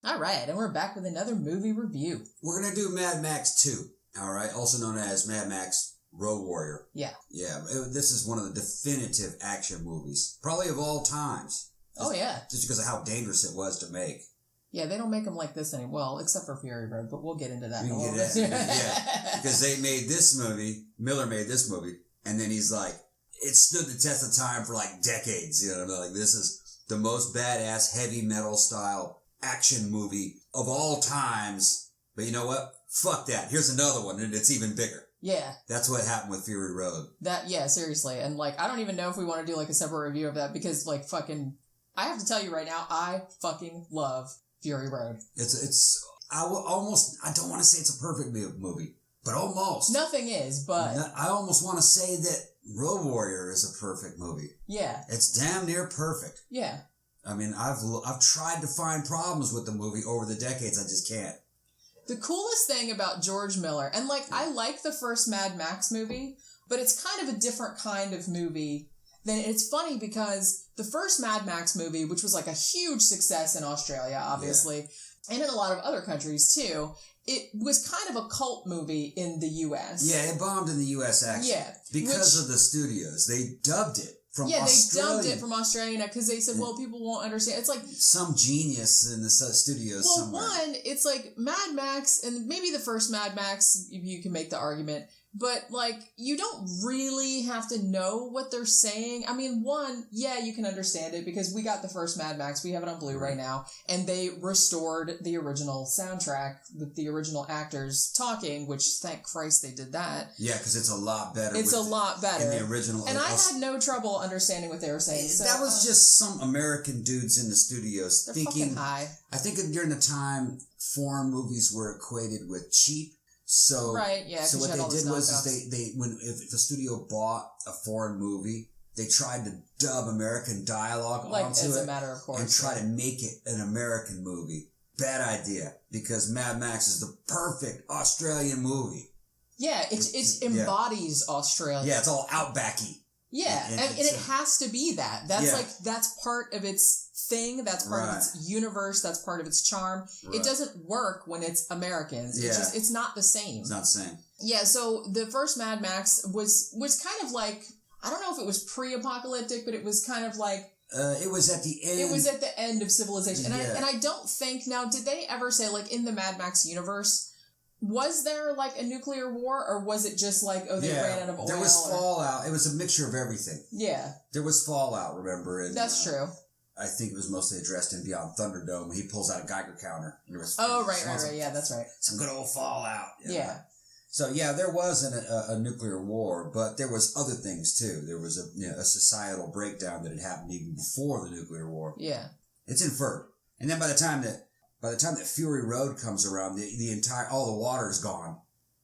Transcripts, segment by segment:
All right, and we're back with another movie review. We're going to do Mad Max 2, all right? Also known as Mad Max Road Warrior. Yeah. Yeah, this is one of the definitive action movies, probably of all times. Just because of how dangerous it was to make. Yeah, they don't make them like this anymore. Well, except for Fury Road, but we'll get into that in a little bit. Yeah, because they made this movie, Miller made this movie, and then he's like, it stood the test of time for like decades, you know, like this is the most badass heavy metal style action movie of all times. But you know what? Fuck that. Here's another one, and it's even bigger. Yeah. That's what happened with Fury Road. Seriously. And like, I don't even know if we want to do like a separate review of that because like fucking, I have to tell you right now, I fucking love Fury Road. I don't want to say it's a perfect movie, but almost. Nothing is, but. I almost want to say that Road Warrior is a perfect movie. Yeah. It's damn near perfect. Yeah. I mean, I've tried to find problems with the movie over the decades. I just can't. The coolest thing about George Miller, and like, I like the first Mad Max movie, but it's kind of a different kind of movie. Then it's funny because the first Mad Max movie, which was like a huge success in Australia, obviously, and in a lot of other countries too, it was kind of a cult movie in the U.S. Yeah, it bombed in the U.S. actually. Yeah. Because of the studios. They dubbed it. They dubbed it from Australia because they said, well, people won't understand. It's like some genius in the studios somewhere. Well, one, it's like Mad Max, and maybe the first Mad Max, you can make the argument, but like you don't really have to know what they're saying. I mean, one, yeah, you can understand it because we got the first Mad Max, we have it on Blu-ray now, and they restored the original soundtrack with the original actors talking, which thank Christ they did that. Yeah, because it's a lot better. It's a lot better in the original. And I had no trouble understanding what they were saying. So, that was just some American dudes in the studios they're thinking. Fucking high. I think during the time, foreign movies were equated with cheap. So, right, yeah. So what they did was if the studio bought a foreign movie, they tried to dub American dialogue onto as it a matter of course, and try to make it an American movie. Bad idea, because Mad Max is the perfect Australian movie. Yeah, it embodies Australia. Yeah, it's all outbacky. Yeah, and it has to be that. That's part of its thing. That's part of its universe. That's part of its charm. Right. It doesn't work when it's Americans. Yeah. It's not the same. It's not the same. Yeah, so the first Mad Max was kind of like, I don't know if it was pre-apocalyptic, but it was kind of like, it was at the end. It was at the end of civilization. And I don't think, now, did they ever say, like, in the Mad Max universe, was there, like, a nuclear war, or was it just like, they ran out of oil? There was fallout. It was a mixture of everything. Yeah. There was fallout, remember? And, that's true. I think it was mostly addressed in Beyond Thunderdome. He pulls out a Geiger counter. And right. Yeah, that's right. Some good old fallout. Yeah. So, yeah, there wasn't a nuclear war, but there was other things, too. There was a societal breakdown that had happened even before the nuclear war. Yeah. It's inferred. And then by the time that Fury Road comes around, all the water is gone.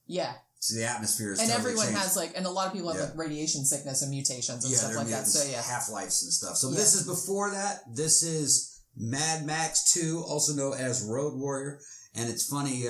Yeah. So the atmosphere is and totally everyone changed. has and a lot of people have like radiation sickness and mutations and stuff like that. So half-lives and stuff. So this is before that. This is Mad Max 2, also known as Road Warrior. And it's funny,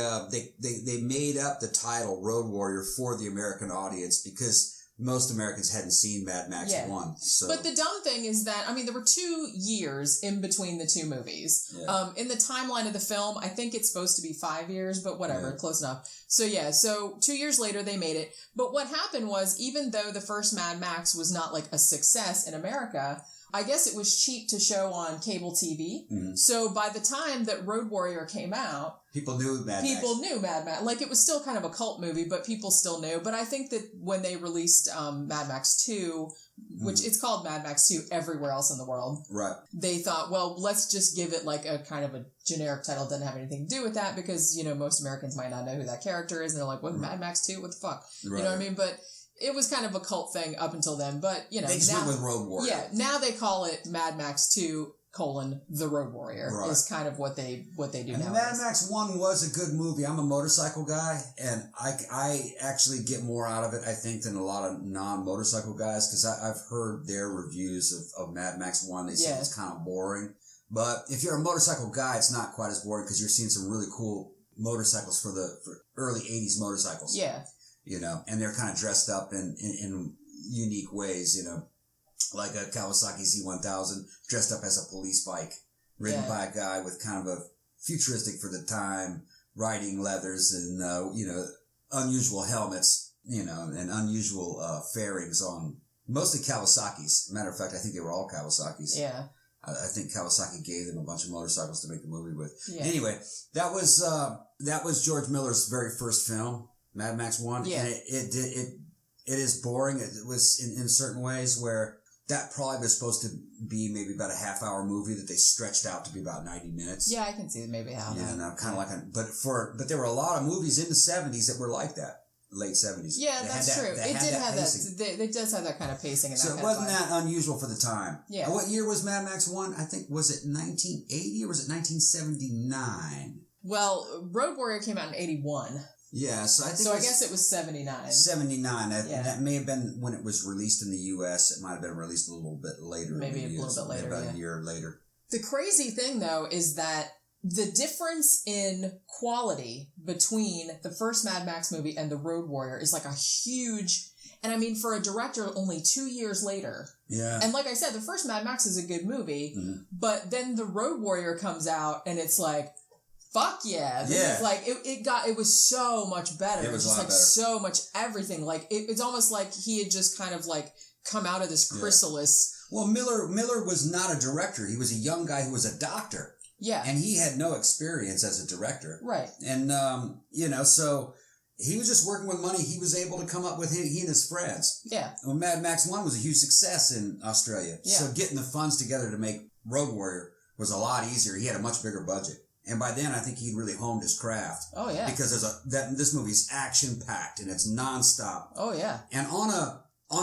they made up the title Road Warrior for the American audience because most Americans hadn't seen Mad Max 1. So. But the dumb thing is that, I mean, there were 2 years in between the 2 movies. Yeah. In the timeline of the film, I think it's supposed to be 5 years, but whatever, close enough. So 2 years later, they made it. But what happened was, even though the first Mad Max was not like a success in America, I guess it was cheap to show on cable TV. Mm-hmm. So by the time that Road Warrior came out, people knew Mad Max. Like, it was still kind of a cult movie, but people still knew. But I think that when they released Mad Max 2, which it's called Mad Max 2 everywhere else in the world, right? They thought, well, let's just give it like a kind of a generic title. Doesn't have anything to do with that because, most Americans might not know who that character is. And they're like, what, Mad Max 2? What the fuck? Right. You know what I mean? But it was kind of a cult thing up until then. But, they just went with Road Warrior. Yeah, now they call it Mad Max 2, the Road Warrior is kind of what they do now. Mad Max 1 was a good movie. I'm a motorcycle guy, and I actually get more out of it, I think, than a lot of non-motorcycle guys, because I've heard their reviews of Mad Max 1. They say it's kind of boring. But if you're a motorcycle guy, it's not quite as boring, because you're seeing some really cool motorcycles for early 80s motorcycles. Yeah. And they're kind of dressed up in unique ways, like a Kawasaki Z1000 dressed up as a police bike, ridden by a guy with kind of a futuristic for the time, riding leathers and, unusual helmets, and unusual fairings on mostly Kawasaki's. Matter of fact, I think they were all Kawasaki's. Yeah. I think Kawasaki gave them a bunch of motorcycles to make the movie with. Yeah. Anyway, that was George Miller's very first film, Mad Max 1. Yeah. And it is boring. It was in certain ways where that probably was supposed to be maybe about a half-hour movie that they stretched out to be about 90 minutes. Yeah, I can see maybe how. Yeah, kind of like but there were a lot of movies in the 70s that were like that. Late 70s. Yeah, that's true. It did have that. It does have that kind of pacing. And so that it wasn't that unusual for the time. Yeah. What year was Mad Max 1? I think, was it 1980 or was it 1979? Well, Road Warrior came out in 81. Yeah, so I think. So I guess it was 79. 79. That may have been when it was released in the U.S. It might have been released a little bit later. Maybe a little bit later. About a year later. The crazy thing, though, is that the difference in quality between the first Mad Max movie and the Road Warrior is like a huge, and I mean, for a director only 2 years later. Yeah. And like I said, the first Mad Max is a good movie, but then the Road Warrior comes out and it's like, fuck yeah. Yeah. Like it was so much better. It was just a lot like better. so much everything. Like it's almost like he had just kind of like come out of this chrysalis. Well, Miller was not a director. He was a young guy who was a doctor. Yeah. And he had no experience as a director. Right. And, so he was just working with money he was able to come up with, he and his friends. Yeah. Well, Mad Max 1 was a huge success in Australia. Yeah. So getting the funds together to make Road Warrior was a lot easier. He had a much bigger budget. And by then, I think he'd really honed his craft. Oh, yeah. Because this movie's action-packed and it's nonstop. Oh, yeah. And on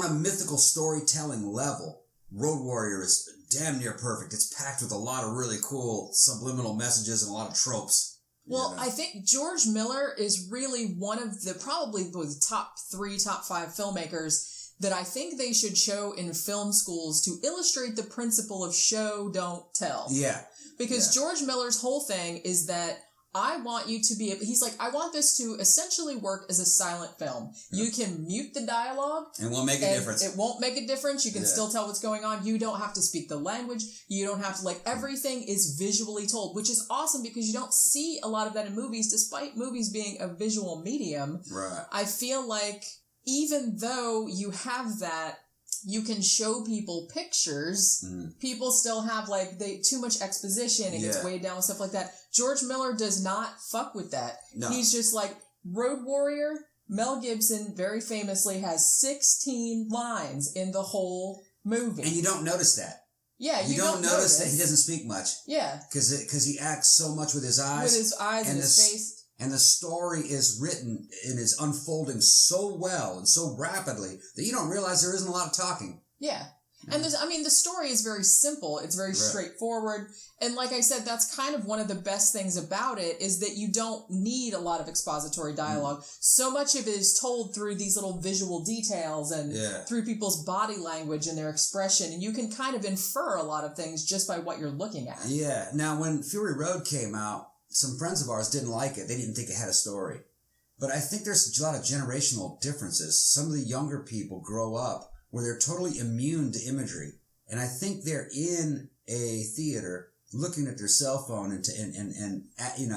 a mythical storytelling level, Road Warrior is damn near perfect. It's packed with a lot of really cool subliminal messages and a lot of tropes. Well, I think George Miller is really one of probably the top 5 filmmakers that I think they should show in film schools to illustrate the principle of show, don't tell. Yeah. Because George Miller's whole thing is that I want you to be, he's like, I want this to essentially work as a silent film. Yeah. You can mute the dialogue. And it won't make a difference. It won't make a difference. You can still tell what's going on. You don't have to speak the language. You don't have to, everything is visually told, which is awesome because you don't see a lot of that in movies, despite movies being a visual medium. Right. I feel like even though you have that, you can show people pictures. People still have too much exposition and gets weighed down with stuff like that. George Miller does not fuck with that. No. He's just like Road Warrior. Mel Gibson very famously has 16 lines in the whole movie. And you don't notice that. Yeah, you don't notice that he doesn't speak much. Yeah. Because he acts so much with his eyes. With his eyes and his face. And the story is written and is unfolding so well and so rapidly that you don't realize there isn't a lot of talking. Yeah. And the story is very simple. It's very straightforward. And like I said, that's kind of one of the best things about it is that you don't need a lot of expository dialogue. So much of it is told through these little visual details and through people's body language and their expression. And you can kind of infer a lot of things just by what you're looking at. Yeah. Now, when Fury Road came out, some friends of ours didn't like it. They didn't think it had a story. But I think there's a lot of generational differences. Some of the younger people grow up where they're totally immune to imagery. And I think they're in a theater looking at their cell phone and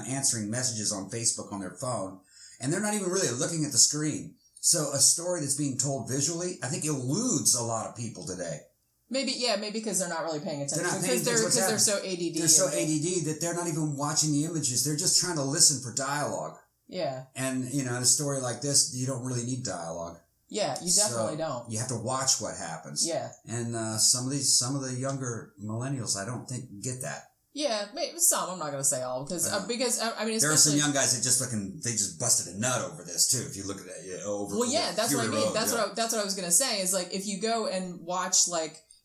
answering messages on Facebook on their phone. And they're not even really looking at the screen. So a story that's being told visually, I think eludes a lot of people today. Maybe because they're not really paying attention. Because they're so ADD. They're so ADD that they're not even watching the images. They're just trying to listen for dialogue. Yeah. And, in a story like this, you don't really need dialogue. Yeah, you definitely don't. You have to watch what happens. Yeah. And some of the younger millennials, I don't think get that. Yeah, maybe some. I'm not going to say all because there are some young guys that just busted a nut over this too. If you look at it over. Well, yeah, that's what I mean. Road, that's what I was going to say is if you go and watch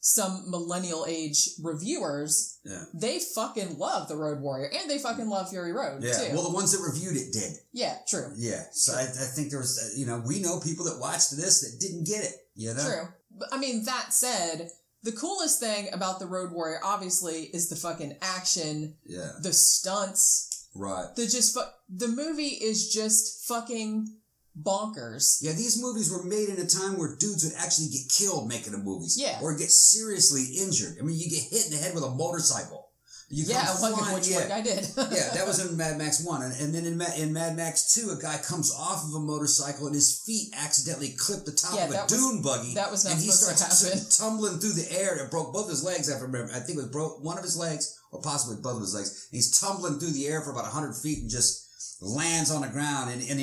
some millennial age reviewers, they fucking love The Road Warrior and they fucking love Fury Road too. Well, the ones that reviewed it did. Yeah, true. Yeah, so I think there was, we know people that watched this that didn't get it. True. But that said, the coolest thing about The Road Warrior obviously is the fucking action, the stunts, right? The movie is just fucking bonkers. Yeah, these movies were made in a time where dudes would actually get killed making the movies. Yeah. Or get seriously injured. I mean, you get hit in the head with a motorcycle. Which one guy did. Yeah, that was in Mad Max 1. And then in Mad Max 2, a guy comes off of a motorcycle and his feet accidentally clip the top of a dune buggy. That was not and supposed to happen. Tumbling through the air and broke both his legs, I remember. I think it was broke one of his legs, or possibly both of his legs. And he's tumbling through the air for about 100 feet and just lands on the ground. And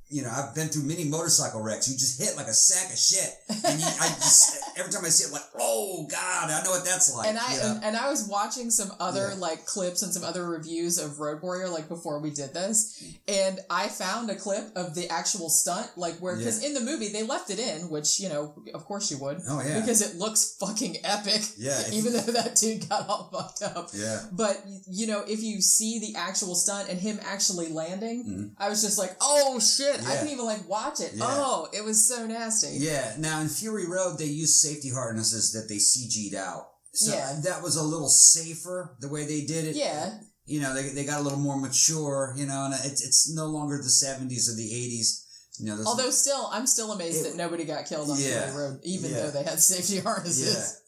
you know, I've been through many motorcycle wrecks. You just hit like a sack of shit. And every time I see it, I'm like, oh God, I know what that's like. And I was watching some other like clips and some other reviews of Road Warrior like before we did this, and I found a clip of the actual stunt, like where, because in the movie they left it in, which, you know, of course you would. Oh yeah. Because it looks fucking epic. Yeah. Even though that dude got all fucked up. Yeah. But, you know, if you see the actual stunt and him actually landing, I was just like, oh shit. I didn't even like watch it. Yeah. Oh, it was so nasty. Yeah. Now in Fury Road, they used safety harnesses that they CG'd out. So that was a little safer the way they did it. Yeah. You know, they got a little more mature, you know, and it's no longer the 70s or the 80s. You know, although I'm still amazed that nobody got killed on Fury Road, even though they had safety harnesses. Yeah.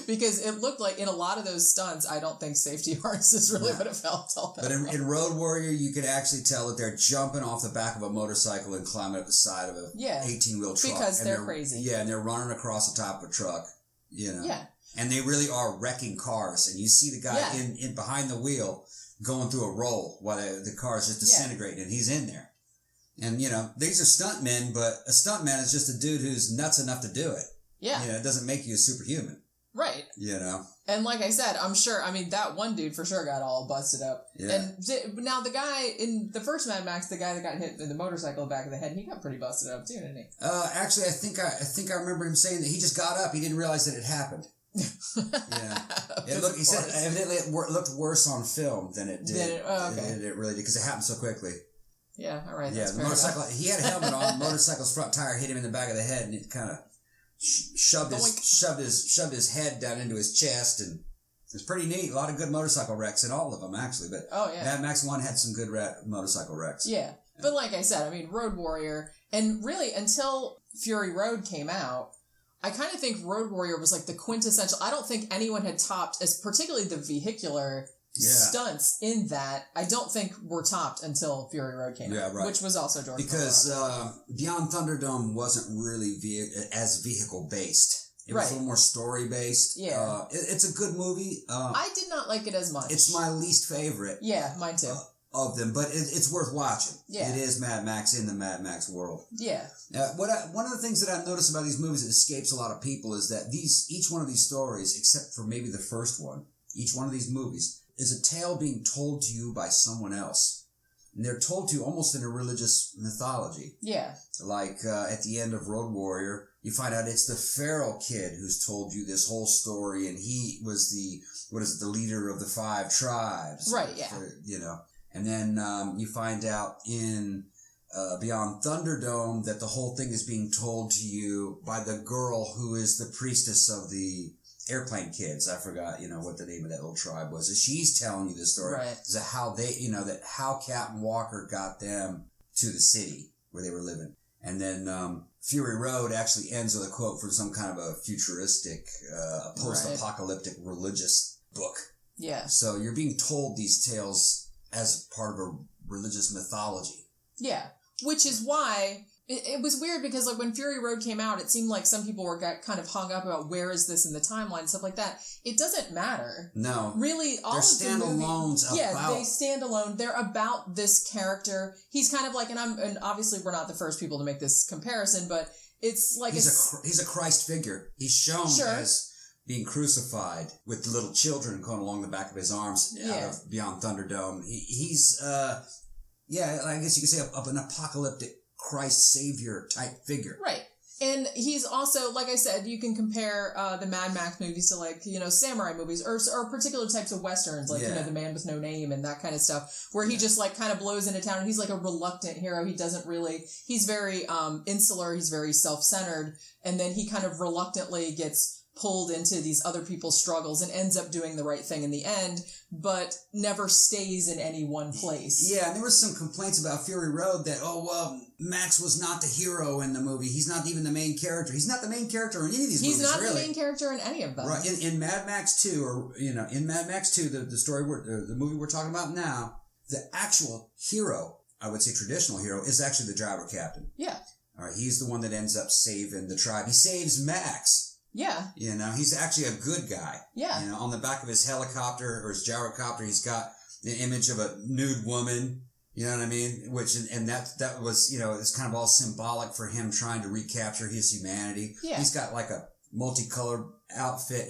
Because it looked like in a lot of those stunts, I don't think safety harnesses really would have helped. But in Road Warrior, you could actually tell that they're jumping off the back of a motorcycle and climbing up the side of a 18-wheel truck. Because they're crazy. Yeah, and they're running across the top of a truck, you know. Yeah. And they really are wrecking cars. And you see the guy in behind the wheel going through a roll while the car is just disintegrating, and he's in there. And, you know, these are stuntmen, but a stuntman is just a dude who's nuts enough to do it. Yeah. You know, it doesn't make you a superhuman. Right. You know. And like I said, I'm sure, I mean, that one dude for sure got all busted up. Yeah. And now the guy in the first Mad Max, the guy that got hit in the motorcycle back of the head, he got pretty busted up too, didn't he? Actually, I think I remember him saying that he just got up. He didn't realize that it happened. Yeah. He said evidently it looked worse on film than it did. It really did, because it happened so quickly. Yeah, all right. Yeah, the motorcycle, he had a helmet on, motorcycle's front tire hit him in the back of the head, and it kind of shoved his head down into his chest, and it was pretty neat. A lot of good motorcycle wrecks in all of them, actually. But Mad Max 1 had some good motorcycle wrecks. Yeah. But like I said, I mean, Road Warrior, and really until Fury Road came out, I kind of think Road Warrior was like the quintessential. I don't think anyone had topped, as particularly the vehicular stunts in that. I don't think were topped until Fury Road came out, which was also George. Because Beyond Thunderdome wasn't really as vehicle based. It was a little more story based. Yeah, it's a good movie. I did not like it as much. It's my least favorite. Yeah, mine too. Of them, but it's worth watching. Yeah. It is Mad Max in the Mad Max world. Yeah. One of the things that I've noticed about these movies that escapes a lot of people is that each one of these stories, except for maybe the first one, each one of these movies is a tale being told to you by someone else. And they're told to you almost in a religious mythology. Yeah. Like at the end of Road Warrior, you find out it's the feral kid who's told you this whole story, and he was the leader of the 5 tribes. Right, yeah. You know. And then you find out in Beyond Thunderdome that the whole thing is being told to you by the girl who is the priestess of the Airplane Kids. I forgot, what the name of that little tribe was. She's telling you this story. Right. Is that how Captain Walker got them to the city where they were living. And then Fury Road actually ends with a quote from some kind of a futuristic, post-apocalyptic religious book. Yeah. So you're being told these tales as part of a religious mythology. Yeah. Which is why it was weird, because like when Fury Road came out, it seemed like some people got kind of hung up about where is this in the timeline and stuff like that. It doesn't matter. No. Really, all of the movies, they stand alone. They're about this character. He's kind of like, and obviously we're not the first people to make this comparison, but it's like he's a Christ figure. He's shown as being crucified with the little children going along the back of his arms out of Beyond Thunderdome. He's I guess you could say an apocalyptic Christ Savior type figure. Right. And he's also, like I said, you can compare the Mad Max movies to samurai movies or particular types of westerns, like, The Man with No Name and that kind of stuff, where he just kind of blows into town and he's like a reluctant hero. He doesn't really, he's very insular, he's very self-centered, and then he kind of reluctantly gets pulled into these other people's struggles and ends up doing the right thing in the end, but never stays in any one place. Yeah, and there was some complaints about Fury Road that, Max was not the hero in the movie. He's not even the main character. He's not the main character in any of these movies, He's not the main character in any of them. Right. In Mad Max 2, in Mad Max 2, the movie we're talking about now, the actual hero, I would say traditional hero, is actually the gyro captain. Yeah. All right, he's the one that ends up saving the tribe. He saves Max. Yeah. He's actually a good guy. Yeah. On the back of his helicopter or his gyrocopter, he's got an image of a nude woman. You know what I mean? Which, and that was, it's kind of all symbolic for him trying to recapture his humanity. Yeah. He's got like a multicolored outfit,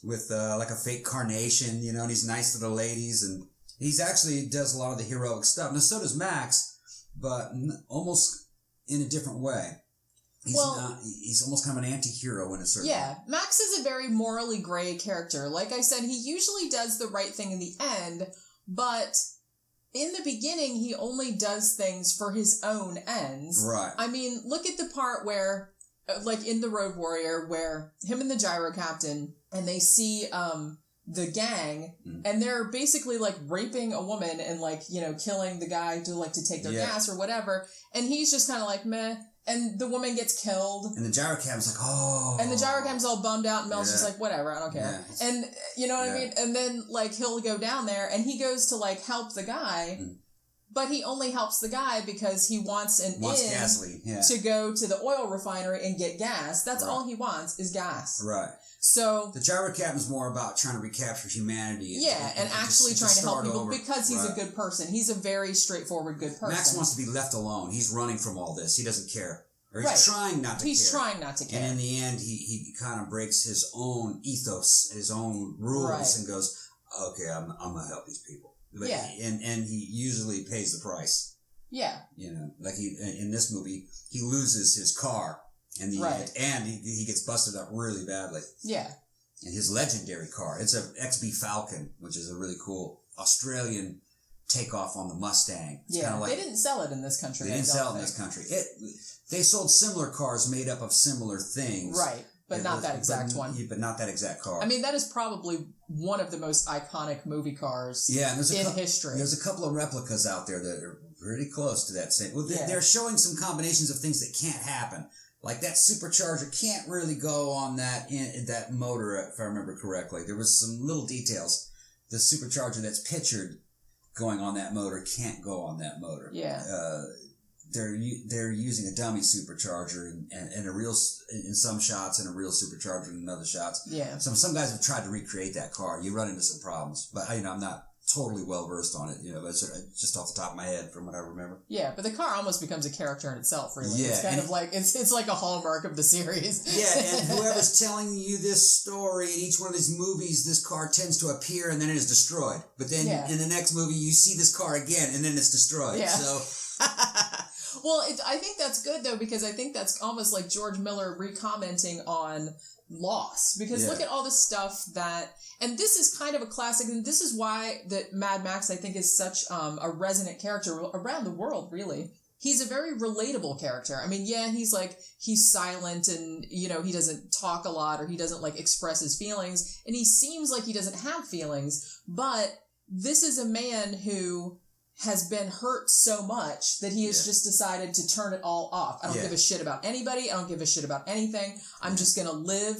with like a fake carnation, and he's nice to the ladies, and he's actually does a lot of the heroic stuff. Now, so does Max, but almost in a different way. He's almost kind of an anti-hero in a certain way. Max is a very morally gray character. Like I said, he usually does the right thing in the end, but in the beginning, he only does things for his own ends. Right. I mean, look at the part where, like in The Road Warrior, where him and the gyro captain, and they see the gang, and they're basically like raping a woman and like, killing the guy to take their gas or whatever, and he's just kind of like, meh. And the woman gets killed. And the gyrocap's like, oh. And the gyrocap's all bummed out, and Mel's just like, whatever, I don't care. Yeah. And, you know what I mean? And then, he'll go down there, and he goes to, help the guy, but he only helps the guy because he wants gasoline. To go to the oil refinery and get gas. That's all he wants is gas. Right. So the gyro captain's more about trying to recapture humanity. And actually trying to help people because he's a good person. He's a very straightforward good person. Max wants to be left alone. He's running from all this. He doesn't care. Or he's trying not to care. He's trying not to care. And in the end, he kind of breaks his own ethos, his own rules, and goes, okay, I'm going to help these people. But and he usually pays the price. Yeah. In this movie, he loses his car. And he gets busted up really badly. Yeah. And his legendary car, it's a XB Falcon, which is a really cool Australian takeoff on the Mustang. It's they didn't sell it in this country. They didn't sell it in this country. They sold similar cars made up of similar things. Right, but not that exact one. But not that exact car. I mean, that is probably one of the most iconic movie cars in history. There's a couple of replicas out there that are pretty close to that same. Well, they're showing some combinations of things that can't happen. Like that supercharger can't really go on that motor, if I remember correctly. There was some little details. The supercharger that's pictured going on that motor can't go on that motor. Yeah. They're using a dummy supercharger and a real in some shots and a real supercharger in other shots. Yeah. Some guys have tried to recreate that car. You run into some problems, but I'm not totally well versed on it, but it's just off the top of my head from what I remember. Yeah, but the car almost becomes a character in itself, really. Yeah, it's kind of like it's like a hallmark of the series. Yeah, and whoever's telling you this story in each one of these movies, this car tends to appear and then it is destroyed. But then in the next movie, you see this car again and then it's destroyed. Yeah. So. Well, I think that's good though, because I think that's almost like George Miller recommenting on loss, because look at all the stuff that, and this is kind of a classic, and this is why that Mad Max I think is such a resonant character around the world. Really, he's a very relatable character. I mean, he's silent and he doesn't talk a lot, or he doesn't express his feelings, and he seems like he doesn't have feelings, but this is a man who has been hurt so much that he has just decided to turn it all off. I don't give a shit about anybody. I don't give a shit about anything. I'm just going to live,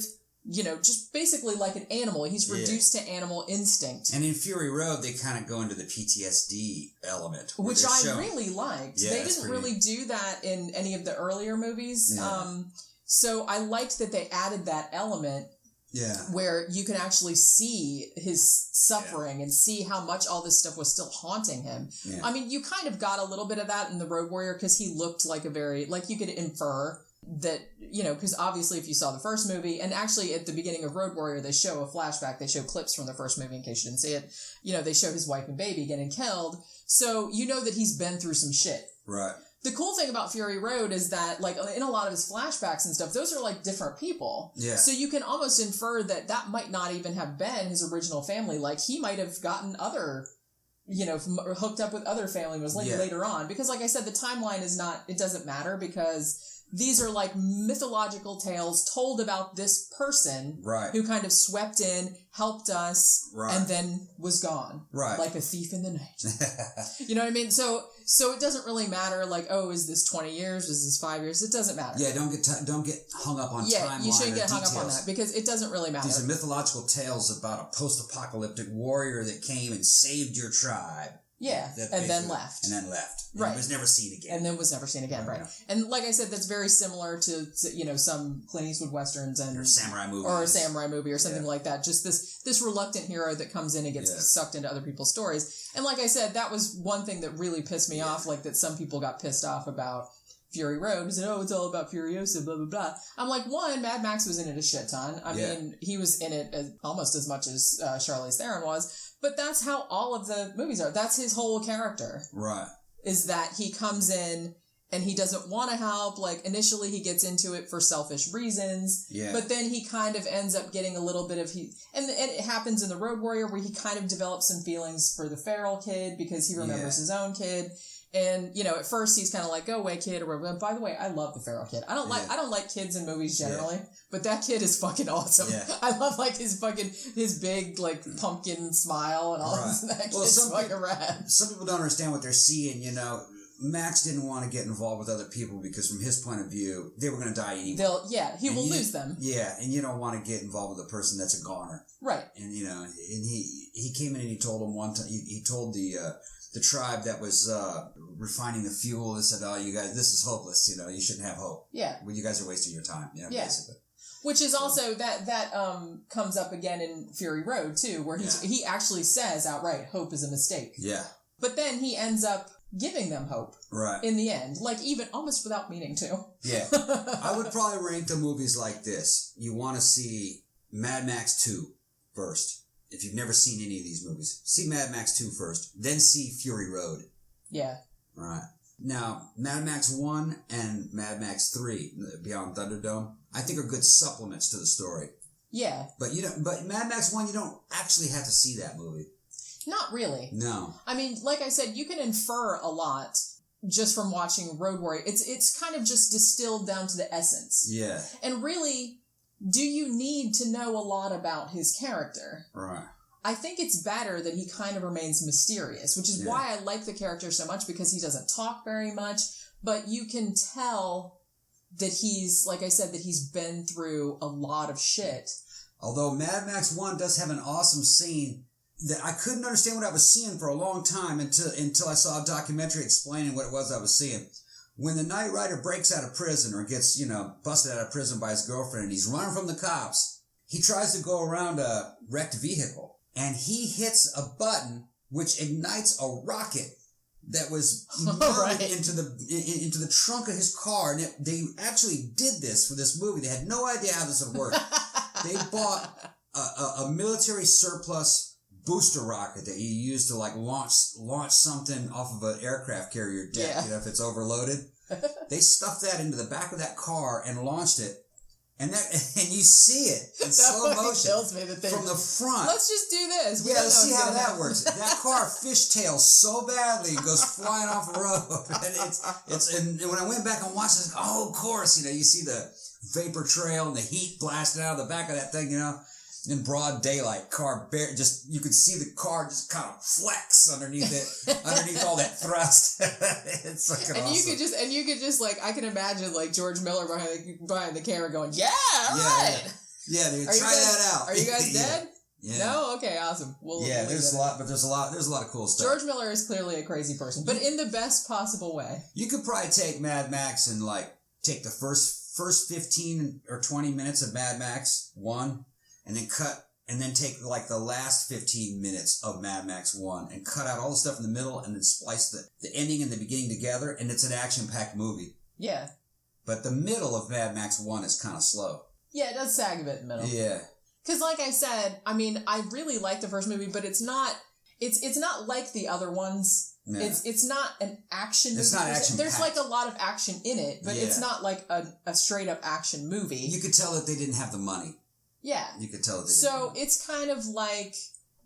just basically like an animal. He's reduced to animal instinct. And in Fury Road, they kind of go into the PTSD element. Which I really liked. Yeah, they didn't really do that in any of the earlier movies. Yeah. So I liked that they added that element. Yeah. Where you can actually see his suffering and see how much all this stuff was still haunting him. Yeah. I mean, you kind of got a little bit of that in The Road Warrior because he looked like a very, you could infer that, because obviously if you saw the first movie, and actually at the beginning of Road Warrior, they show a flashback, they show clips from the first movie in case you didn't see it. They show his wife and baby getting killed. So you know that he's been through some shit. Right. The cool thing about Fury Road is that, in a lot of his flashbacks and stuff, those are, different people. Yeah. So you can almost infer that might not even have been his original family. He might have gotten other, hooked up with other family members later on. Because, like I said, the timeline is not, it doesn't matter because these are like mythological tales told about this person who kind of swept in, helped us, and then was gone. Like a thief in the night. You know what I mean? So it doesn't really matter, like, oh, is this 20 years? Is this 5 years? It doesn't matter. Yeah, don't get hung up on timeline. Yeah, you shouldn't get hung up on that because it doesn't really matter. These are mythological tales about a post-apocalyptic warrior that came and saved your tribe. Yeah, and then left. And was never seen again. Right. And like I said, that's very similar to some Clint Eastwood westerns and or samurai movies. Or a samurai movie or something like that. Just this reluctant hero that comes in and gets sucked into other people's stories. And like I said, that was one thing that really pissed me off, like that some people got pissed off about Fury Road. He said, oh, it's all about Furiosa, blah, blah, blah. I'm like, one, Mad Max was in it a shit ton. I mean, he was in it almost as much as Charlize Theron was. But that's how all of the movies are. That's his whole character. Right. Is that he comes in and he doesn't want to help. Like, initially he gets into it for selfish reasons. Yeah. But then he kind of ends up getting a little bit of... And it happens in The Road Warrior where he kind of develops some feelings for the feral kid because he remembers his own kid. And, at first he's kind of like, go away, kid, or whatever. By the way, I love the feral kid. I don't like kids in movies generally, but that kid is fucking awesome. Yeah. I love, like, his big, like, pumpkin smile and all this. That kid's fucking rad. Some people don't understand what they're seeing, Max didn't want to get involved with other people because from his point of view, they were going to die anyway. He will lose them. Yeah, and you don't want to get involved with a person that's a goner. Right. And, and he came in and he told them one time, he told the tribe that was refining the fuel, they said, oh, you guys, this is hopeless, you shouldn't have hope. Yeah. Well, you guys are wasting your time, basically. Which is also, that comes up again in Fury Road, too, where he actually says outright, hope is a mistake. Yeah. But then he ends up giving them hope. Right. In the end. Like, even almost without meaning to. Yeah. I would probably rank the movies like this. You want to see Mad Max 2 first. If you've never seen any of these movies, see Mad Max 2 first, then see Fury Road. Yeah. Right. Now, Mad Max 1 and Mad Max 3, Beyond Thunderdome, I think are good supplements to the story. Yeah. But but Mad Max 1, you don't actually have to see that movie. Not really. No. I mean, like I said, you can infer a lot just from watching Road Warrior. It's kind of just distilled down to the essence. Yeah. And really, do you need to know a lot about his character? Right. I think it's better that he kind of remains mysterious, which is why I like the character so much, because he doesn't talk very much, but you can tell that he's, like I said, that he's been through a lot of shit. Although Mad Max 1 does have an awesome scene that I couldn't understand what I was seeing for a long time until I saw a documentary explaining what it was I was seeing. When the Knight Rider breaks out of prison or gets, busted out of prison by his girlfriend and he's running from the cops, he tries to go around a wrecked vehicle and he hits a button which ignites a rocket that was mounted into the trunk of his car. And they actually did this for this movie. They had no idea how this would work. They bought a military surplus booster rocket that you use to launch something off of an aircraft carrier deck, if it's overloaded. They stuffed that into the back of that car and launched it. And you see it in slow motion from the front. Let's just do this. Let's see how that works. That car fishtails so badly it goes flying off the road. And when I went back and watched it, of course, you see the vapor trail and the heat blasting out of the back of that thing, in broad daylight. You could see the car just kind of flex underneath all that thrust. It's fucking awesome. You could just I can imagine George Miller behind the camera going, yeah, all right. Yeah, dude, try that out. Are you guys dead? Yeah. No? Okay, awesome. There's a lot of cool stuff. George Miller is clearly a crazy person, but in the best possible way. You could probably take Mad Max and take the first 15 or 20 minutes of Mad Max 1 and then take the last 15 minutes of Mad Max 1 and cut out all the stuff in the middle and then splice the ending and the beginning together, and it's an action-packed movie. Yeah. But the middle of Mad Max 1 is kind of slow. Yeah, it does sag a bit in the middle. Yeah. Because like I said, I mean, I really like the first movie, but it's not like the other ones. Yeah. It's not an action movie. It's not action. There's a lot of action in it, but it's not a straight-up action movie. You could tell that they didn't have the money. Yeah. You could tell that. So it's kind of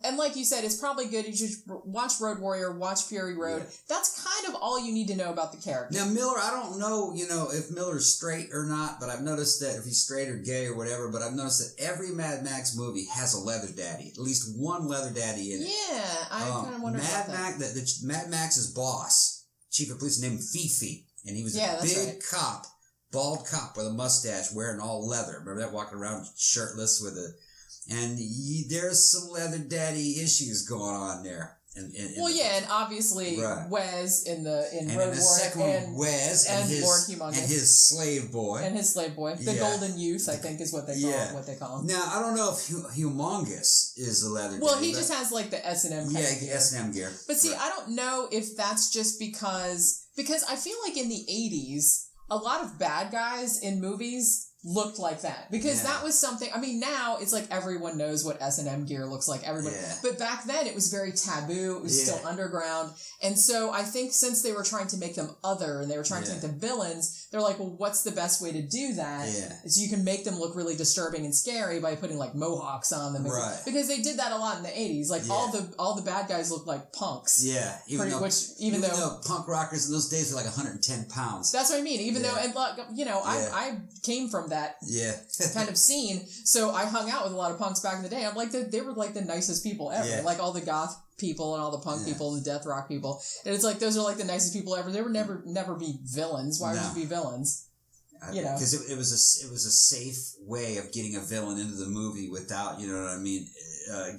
and like you said, it's probably good. You should watch Road Warrior, watch Fury Road. Yeah. That's kind of all you need to know about the character. Now, Miller, I don't know, if Miller's straight or not, but I've noticed that if he's straight or gay or whatever, but I've noticed that every Mad Max movie has a leather daddy. At least one leather daddy in it. Yeah, I kind of wonder about that. Mad Max's boss, chief of police, named Fifi, and he was a big cop, bald cop with a mustache, wearing all leather. Remember that, walking around shirtless with a... And there's some leather daddy issues going on there. And obviously Wes in Road Warrior, and Wes and his slave boy, the Golden Youth, I think, is what they call him. Now I don't know if Humongous is a leather. Well, he just has like the S&M. The S&M gear. But see, I don't know if that's just because I feel like in the 80s, a lot of bad guys in movies looked like that because that was something. I mean, now it's like everyone knows what S&M gear looks like. Everybody, but back then it was very taboo. It was still underground, and so I think since they were trying to make them other and they were trying to make them villains, they're like, well, what's the best way to do that? Is you can make them look really disturbing and scary by putting like mohawks on them, because they did that a lot in the 80s. Like all the bad guys looked like punks. Yeah, even though punk rockers in those days were like 110 pounds. That's what I mean. Even though, and I came from that kind of scene, so I hung out with a lot of punks back in the day. I'm like, they were like the nicest people ever, like all the goth people and all the punk people and the death rock people, and it's like those are like the nicest people ever. They would never be villains. Why would you be villains? Because it was a safe way of getting a villain into the movie without, you know what I mean,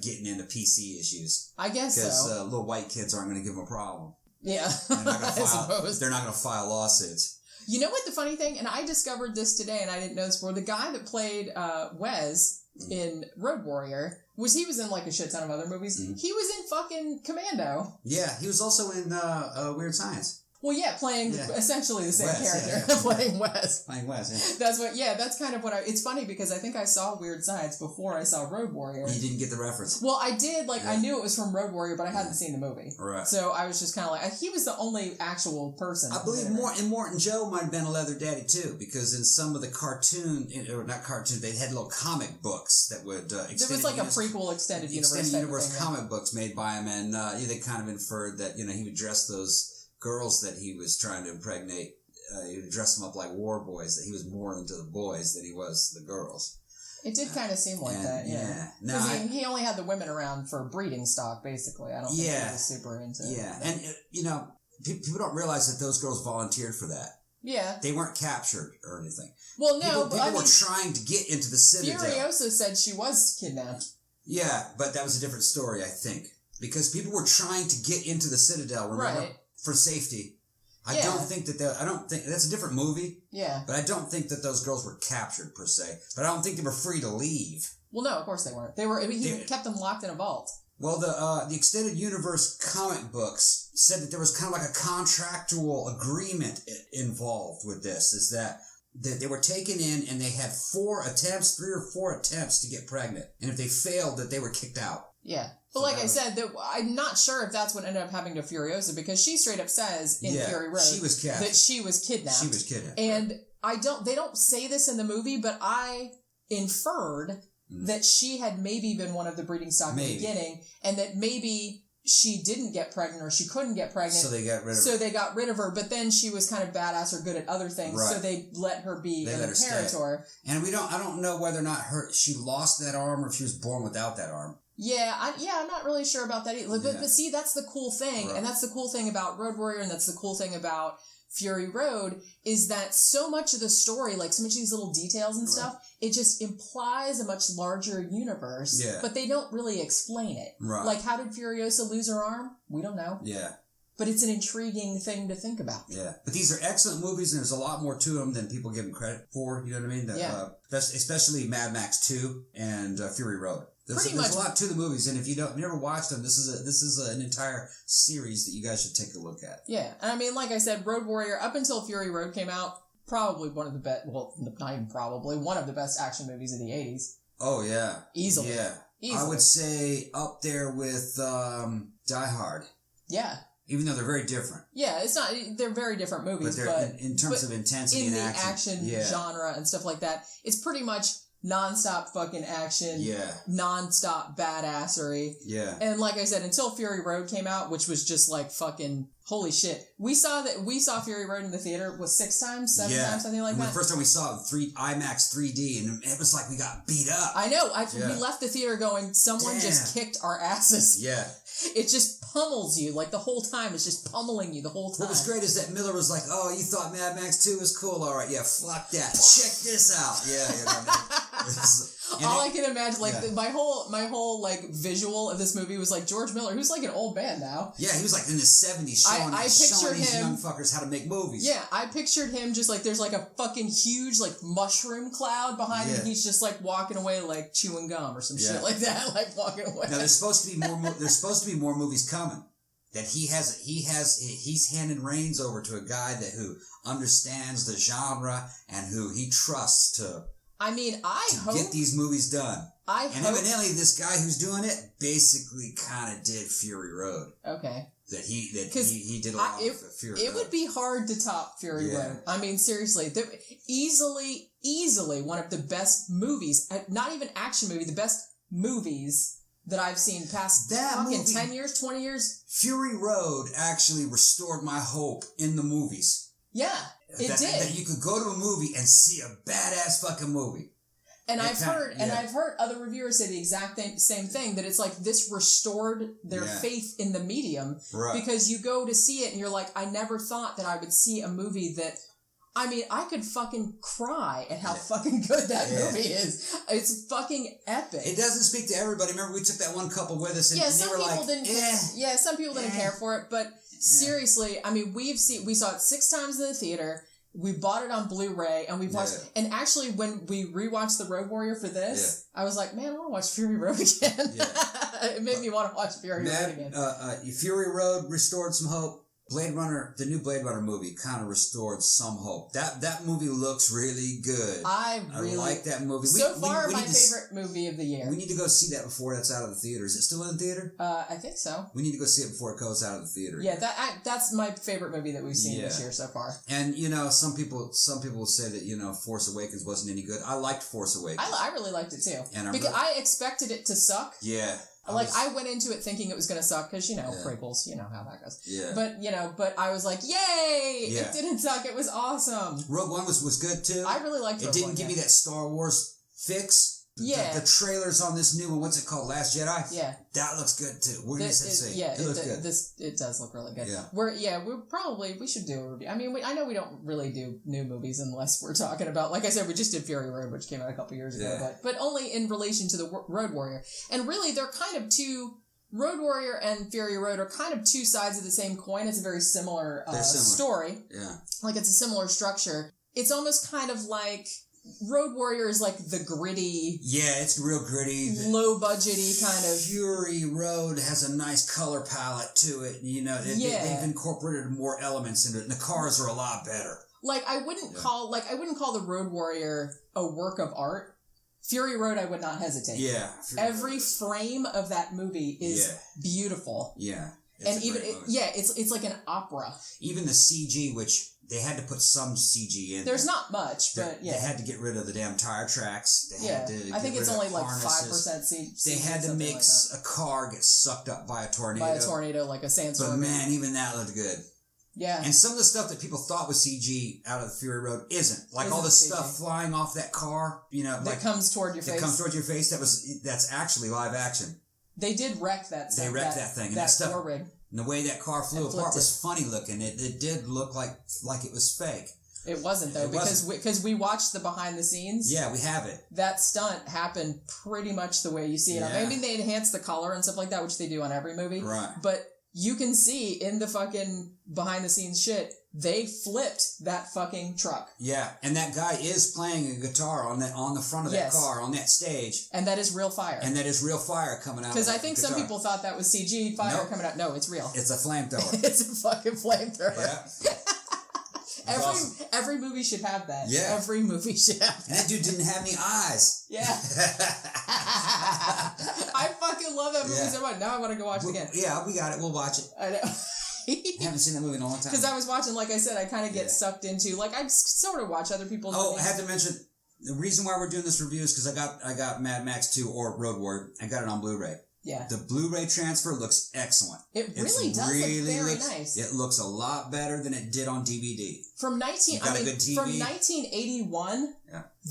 getting into PC issues. I guess so. Because little white kids aren't going to give them a problem. Yeah, they're not going to file lawsuits. You know what the funny thing, and I discovered this today, and I didn't know this before, the guy that played Wes in Road Warrior, he was in like a shit ton of other movies. He was in fucking Commando. Yeah, he was also in Weird Science. Well, playing essentially the same character, playing Wes. Playing Wes, that's kind of what it's funny because I think I saw Weird Science before I saw Road Warrior. You didn't get the reference. Well, I did, I knew it was from Road Warrior, but I hadn't seen the movie. Right. So I was just kind of like, he was the only actual person. I believe Morton Joe might have been a leather daddy too, because in some of the they had little comic books that would there was like a prequel extended universe comic books made by him, and they kind of inferred that he would dress those girls that he was trying to impregnate, he would dress them up like war boys, that he was more into the boys than he was the girls. It did kind of seem like that, Because he only had the women around for breeding stock, basically. I don't think he was super into it. Yeah, and, people don't realize that those girls volunteered for that. Yeah. They weren't captured or anything. Well, no, people were trying to get into the Citadel. Furiosa said she was kidnapped. Yeah, but that was a different story, I think. Because people were trying to get into the Citadel, remember? Right. For safety. I don't think that's a different movie. Yeah. But I don't think that those girls were captured per se. But I don't think they were free to leave. Well, no, of course they weren't. He kept them locked in a vault. Well, the Extended Universe comic books said that there was kind of like a contractual agreement involved with this, is that they were taken in and they had 3 or 4 attempts to get pregnant. And if they failed, that they were kicked out. Yeah. But like I said, I'm not sure if that's what ended up happening to Furiosa, because she straight up says in Fury Road that she was kidnapped. She was kidnapped. And they don't say this in the movie, but I inferred that she had maybe been one of the breeding stock in the beginning, and that maybe she didn't get pregnant or she couldn't get pregnant. So they got rid of her. So they got rid of her, but then she was kind of badass or good at other things, so they let her be in the territory. And I don't know whether or not she lost that arm or if she was born without that arm. Yeah, I'm not really sure about that either. But see, that's the cool thing, and that's the cool thing about Road Warrior, and that's the cool thing about Fury Road, is that so much of the story, like so much of these little details and stuff, it just implies a much larger universe, but they don't really explain it. Right. Like, how did Furiosa lose her arm? We don't know. Yeah. But it's an intriguing thing to think about. Yeah. But these are excellent movies, and there's a lot more to them than people give them credit for, you know what I mean? Especially Mad Max 2 and Fury Road. There's a lot to the movies, and if you never watched them, this is an entire series that you guys should take a look at. Yeah, and I mean, like I said, Road Warrior, up until Fury Road came out, probably one of the best, well, not even probably, one of the best action movies of the 80s. Oh, yeah. Easily. Yeah. Easily. I would say up there with Die Hard. Yeah. Even though they're very different. Yeah, they're very different movies, but in terms of intensity and action. In the action genre and stuff like that, it's pretty much nonstop fucking action, nonstop badassery. Yeah. And like I said, until Fury Road came out, which was just like fucking holy shit. We saw Fury Road in the theater was 6 times, 7 times, something like that. The first time we saw it, IMAX 3D, and it was like we got beat up. I know. We left the theater going, someone just kicked our asses. Yeah. It just pummels you, like the whole time. It's just pummeling you the whole time. What was great is that Miller was like, "Oh, you thought Mad Max 2 was cool? All right, yeah, fuck that. Check this out." Yeah, you know what I mean? I can imagine, like my whole like visual of this movie was like George Miller, who's like an old man now. Yeah, he was like in his 70s, showing these young fuckers how to make movies. Yeah, I pictured him just like there's like a fucking huge like mushroom cloud behind him. He's just like walking away like chewing gum or some shit like that, like walking away. Now there's supposed to be more. There's supposed to be more movies coming. That he's handed reins over to a guy who understands the genre and who he trusts to. I mean, I hope get these movies done. And evidently, this guy who's doing it basically kind of did Fury Road. Okay. That he did a lot of Fury Road. It would be hard to top Fury Road. I mean, seriously, easily one of the best movies. Not even action movie, the best movies that I've seen past fucking 10 years, 20 years. Fury Road actually restored my hope in the movies. Yeah, it did. That you could go to a movie and see a badass fucking movie. And I've heard other reviewers say the exact same thing, that it's like this restored their faith in the medium. Right. Because you go to see it and you're like, I never thought that I would see a movie that, I mean, I could fucking cry at how fucking good that movie is. It's fucking epic. It doesn't speak to everybody. Remember, we took that one couple with us, and some people didn't care for it. But seriously, I mean, we saw it 6 times in the theater. We bought it on Blu-ray, and we watched. And actually, when we rewatched The Road Warrior for this, I was like, man, I want to watch Fury Road again. It made me want to watch Fury Road again. Fury Road restored some hope. Blade Runner, the new Blade Runner movie, kind of restored some hope. That movie looks really good. I like that movie. So far, my favorite movie of the year. We need to go see that before that's out of the theater. Is it still in the theater? I think so. We need to go see it before it goes out of the theater. Yeah, that's my favorite movie that we've seen this year so far. And some people will say that Force Awakens wasn't any good. I liked Force Awakens. I really liked it too. Because I expected it to suck. Yeah. I went into it thinking it was going to suck because, prequels, you know how that goes. Yeah. But I was like, yay! Yeah. It didn't suck. It was awesome. Rogue One was good too. I really liked Rogue One. It didn't give me that Star Wars fix. The trailers on this new one, what's it called? Last Jedi? Yeah. That looks good too. We're going to see. Yeah, it looks good. It does look really good. Yeah. We should do a review. I mean, I know we don't really do new movies unless we're talking about, like I said, we just did Fury Road, which came out a couple years ago, but only in relation to the Road Warrior. And really, they're kind of Road Warrior and Fury Road are kind of two sides of the same coin. It's a very similar story. Yeah. Like, it's a similar structure. It's almost kind of like Road Warrior is like the gritty. Yeah, it's real gritty. Low budgety kind of. Fury Road has a nice color palette to it. They've incorporated more elements into it. And the cars are a lot better. Like, I wouldn't call the Road Warrior a work of art. Fury Road, I would not hesitate. Yeah. Every frame of that movie is beautiful. Yeah. And even it's like an opera. Even the CG, which they had to put some CG in. There's not much, but they had to get rid of the damn tire tracks. I think it's only like 5% CG. They had to make a car get sucked up by a tornado. Like a sandstorm. But man, even that looked good. Yeah. And some of the stuff that people thought was CG out of the Fury Road isn't. Like all the stuff flying off that car, that comes toward your face. That comes toward your face. That's actually live action. They did wreck that stuff. They wrecked that thing. And that stuff, rig. And the way that car flew apart was funny looking. It did look like it was fake. It wasn't though, because we watched the behind the scenes. Yeah, we have it. That stunt happened pretty much the way you see it. Yeah. Maybe they enhanced the color and stuff like that, which they do on every movie. Right. But you can see in the fucking behind the scenes shit, they flipped that fucking truck. Yeah, and that guy is playing a guitar on the front of that car on that stage. And that is real fire. Coming out. Because I think some people thought that was CG fire coming out. No, it's real. It's a flamethrower. It's a fucking flamethrower. Yeah. Every movie should have that. Yeah. Every movie should have that. And that dude didn't have any eyes. Yeah. I fucking love that movie so much. Now I want to go watch it again. Yeah, we got it. We'll watch it. I know. I haven't seen that movie in a long time. Because I was watching, like I said, I kind of get sucked into, like, I sort of watch other people's movies. I have to mention, the reason why we're doing this review is because I got Mad Max 2 or Road Warrior. I got it on Blu-ray. Yeah. The Blu-ray transfer looks excellent. It really does look very nice. It looks a lot better than it did on DVD. From 1981,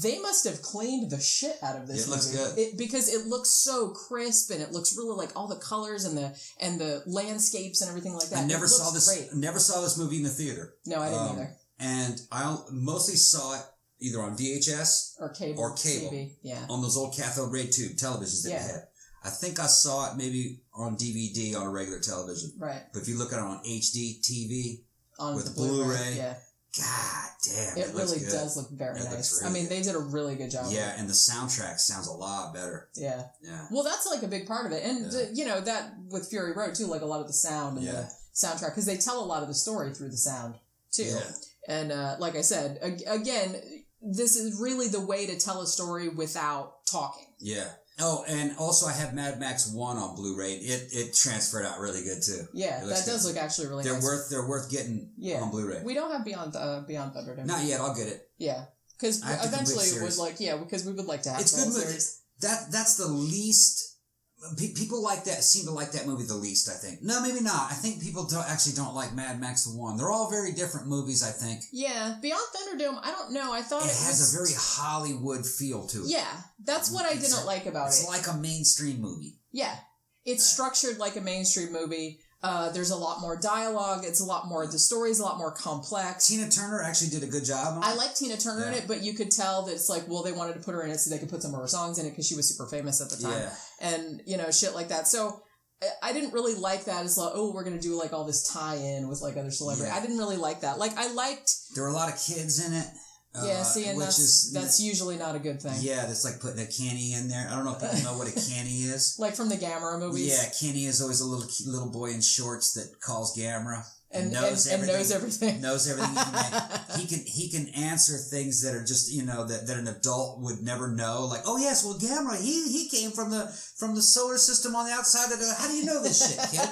they must have cleaned the shit out of this movie. Looks good. Because it looks so crisp and it looks really like all the colors and the landscapes and everything like that. I never saw this movie in the theater. No, I didn't either. And I mostly saw it either on VHS or cable. TV. Yeah. On those old cathode ray tube televisions that we had. I think I saw it maybe on DVD on a regular television. Right. But if you look at it on HD TV with the Blu-ray, God damn, it really does look very nice. I mean, they did a really good job. Yeah, and the soundtrack sounds a lot better. Yeah. Yeah. Well, that's like a big part of it. And, that with Fury Road, too, like a lot of the sound and the soundtrack, because they tell a lot of the story through the sound, too. Yeah. And like I said, again, this is really the way to tell a story without talking. Yeah. Oh, and also I have Mad Max 1 on Blu-ray. It transferred out really good too. Yeah, that does look actually really nice. They're worth getting on Blu-ray. We don't have Beyond Thunderdome. Not yet, I'll get it. Yeah. Because eventually it would because we would like to have it's good movie. That's the least people like that seem to like that movie the least, I think. No, maybe not. I think people don't like Mad Max 1. They're all very different movies, I think. Yeah. Beyond Thunderdome, I don't know. I thought it has a very Hollywood feel to it. Yeah. That's what I didn't like about it. It's like a mainstream movie. Yeah. It's structured like a mainstream movie. There's a lot more dialogue. It's a lot more, the story's a lot more complex. Tina Turner actually did a good job on it. I like Tina Turner in it, but you could tell that it's like, well, they wanted to put her in it so they could put some of her songs in it because she was super famous at the time. Yeah. And, shit like that. So I didn't really like that. It's like, oh, we're going to do like all this tie-in with like other celebrities. Yeah. I didn't really like that. Like, I liked... There were a lot of kids in it. Yeah, see, and that's usually not a good thing. Yeah, that's like putting a canny in there. I don't know if people know what a canny is. Like from the Gamera movies? Yeah, Kenny is always a little boy in shorts that calls Gamera. And knows everything. Knows everything. He can answer things that are just, that an adult would never know. Like, oh yes, well Gamera, he came from the solar system on the outside of the, how do you know this shit, kid?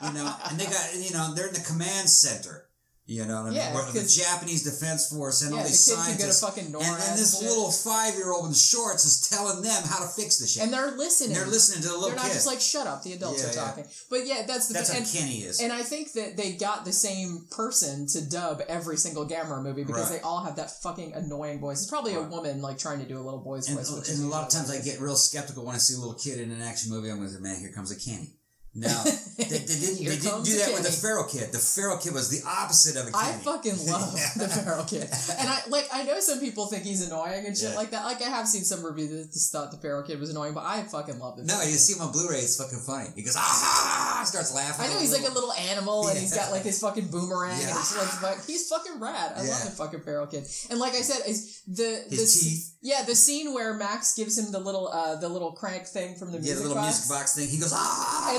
And they got, they're in the command center. You know what I mean? Where the Japanese Defense Force and all these scientists. And this little 5-year-old in shorts is telling them how to fix the shit. And they're listening. They're listening to the little kid. They're not just like, shut up, the adults are talking. But that's how Kenny is. And I think that they got the same person to dub every single Gamera movie because they all have that fucking annoying voice. It's probably a woman like trying to do a little boy's voice. And a lot of times I get real skeptical when I see a little kid in an action movie. I'm going to say, man, here comes a Kenny. No, they didn't do that with the Feral Kid. The Feral Kid was the opposite of a Kenny. I fucking love the Feral Kid. And I know some people think he's annoying and shit like that. Like, I have seen some reviews that just thought the Feral Kid was annoying, but I fucking love it. No, you see him on Blu-ray, it's fucking funny. He goes, ah, starts laughing. I know he's like a little animal and he's got like his fucking boomerang and it's like, he's fucking rad. I love the fucking Feral Kid. And like I said, his teeth. Yeah, the scene where Max gives him the little crank thing from the music box. Yeah, the little music box thing. He goes, ah!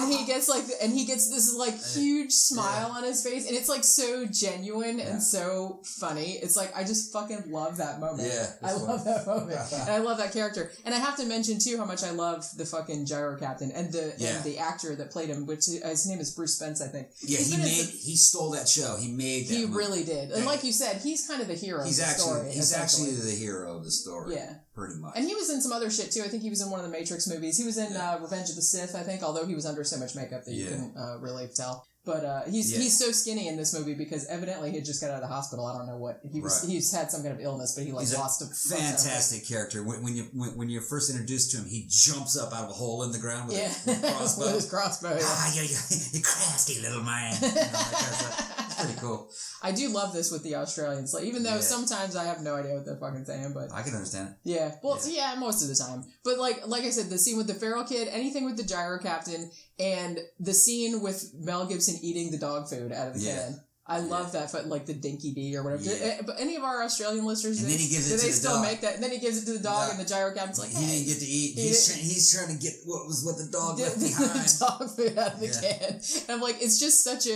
And he gets this like huge smile on his face, and it's like so genuine and so funny. It's like, I just fucking love that moment. Yeah, I love that moment, and I love that character. And I have to mention too how much I love the fucking Gyro Captain and the actor that played him, which his name is Bruce Spence, I think. Yeah, he stole that show. He made that. He really did, and like you said, he's kind of the hero. He's actually the hero of the story. Yeah. Pretty much. And he was in some other shit too. I think he was in one of the Matrix movies. He was in Revenge of the Sith, I think, although he was under so much makeup that you couldn't really tell. But he's so skinny in this movie because evidently he had just got out of the hospital. I don't know what he's had some kind of illness, but he's lost a fantastic character. When you're first introduced to him, he jumps up out of a hole in the ground with a crossbow. With his crossbow. You crafty little man. It's pretty cool. I do love this with the Australians, like, even though sometimes I have no idea what they're fucking saying, but I can understand it. Yeah, well, yeah, most of the time. But like I said, the scene with the Feral Kid, anything with the Gyro Captain, and the scene with Mel Gibson eating the dog food out of the can. I love that, like the Dinky D or whatever. Yeah. But any of our Australian listeners, and then he gives it to the dog. Make that? And then he gives it to the dog, and the Gyro Captain's like, he didn't get to eat. He's trying to get what the dog left behind. The dog food out of the can. And I'm like, it's just such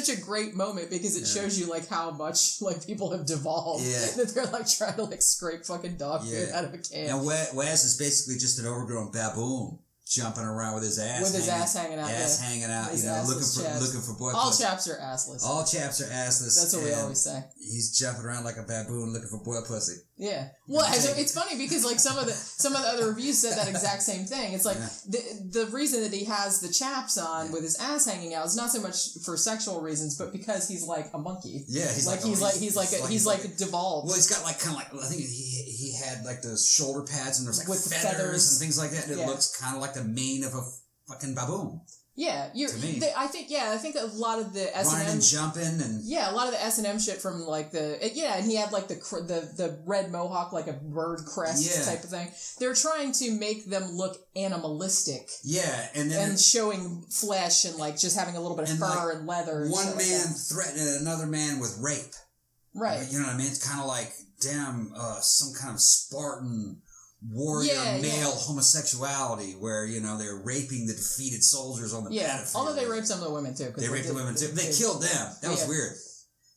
a great moment because it shows you like how much like people have devolved that they're like trying to like scrape fucking dog food out of a can. And Wes is basically just an overgrown baboon. jumping around with his ass hanging out. Hanging out, looking for boy. All chaps are assless. All chaps are assless. That's what we always say. He's jumping around like a baboon looking for boy pussy. Yeah. Well, it's funny because like some of the other reviews said that exact same thing. It's like the reason that he has the chaps on with his ass hanging out is not so much for sexual reasons, but because he's like a monkey. Yeah, he's like devolved. Well, he's got like kind of like I think he had like those shoulder pads and there's like with feathers and things like that. And it looks kind of like the mane of a fucking baboon. Yeah, I think a lot of the S&M running and jumping and a lot of the S&M shit from like and he had like the red mohawk like a bird crest type of thing. They're trying to make them look animalistic. Yeah, and showing flesh and like just having a little bit of fur and leather. And one man threatening another man with rape. Right. You know what I mean? It's kind of like some kind of Spartan warrior male homosexuality where, they're raping the defeated soldiers on the battlefield. Although they raped some of the women too. They raped the women too. They killed them. That was weird.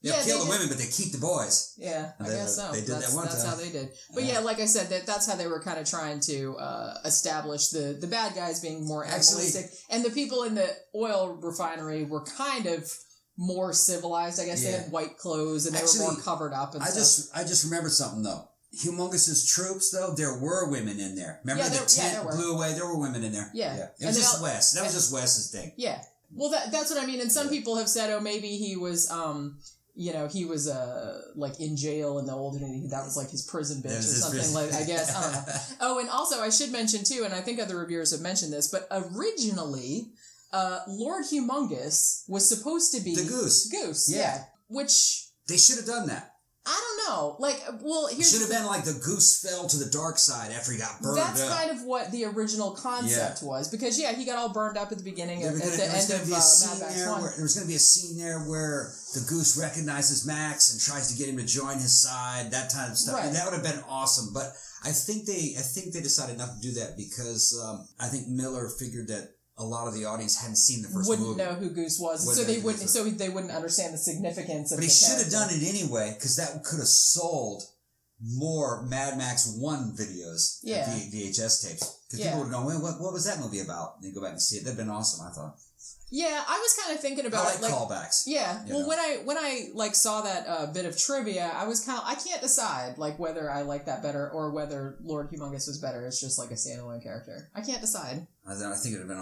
They'll kill the women, but they keep the boys. Yeah, I guess so. They did that one time. That's how they did. But like I said, that's how they were kind of trying to establish the bad guys being more animalistic. And the people in the oil refinery were kind of more civilized, I guess. They had white clothes and they were more covered up and stuff. I just remembered something though. Humongous's troops, though, there were women in there. Remember the tent blew away? There were women in there. Yeah. It was just Wes. That was just Wes's thing. Yeah. Well, that's what I mean. And some people have said, maybe he was, he was, like, in jail in the old Unity. That was, like, his prison bitch or something, like, I guess. I don't know. Oh, and also, I should mention, too, and I think other reviewers have mentioned this, but originally, Lord Humongous was supposed to be... The Goose. Goose, yeah. Which... They should have done that. I don't know. Like, well, here's... It should have been like the goose fell to the dark side after he got burned up. That's kind of what the original concept was. Because, he got all burned up at the beginning, at the end of Mad Max 1. There was going to be a scene there where the goose recognizes Max and tries to get him to join his side, that kind of stuff. Right. And that would have been awesome. But I think they decided not to do that because I think Miller figured that a lot of the audience hadn't seen the first movie. Wouldn't know who Goose was, so they wouldn't understand the significance of. But he should have done it anyway, because that could have sold more Mad Max 1 videos, VHS tapes. Because people would know, what was that movie about? And you go back and see it. That'd been awesome, I thought. Yeah, I was kind of thinking about I like callbacks. Yeah, well, when I like saw that bit of trivia, I was I can't decide like whether I like that better or whether Lord Humongous was better. It's just like a standalone character. I can't decide. I think it would have been.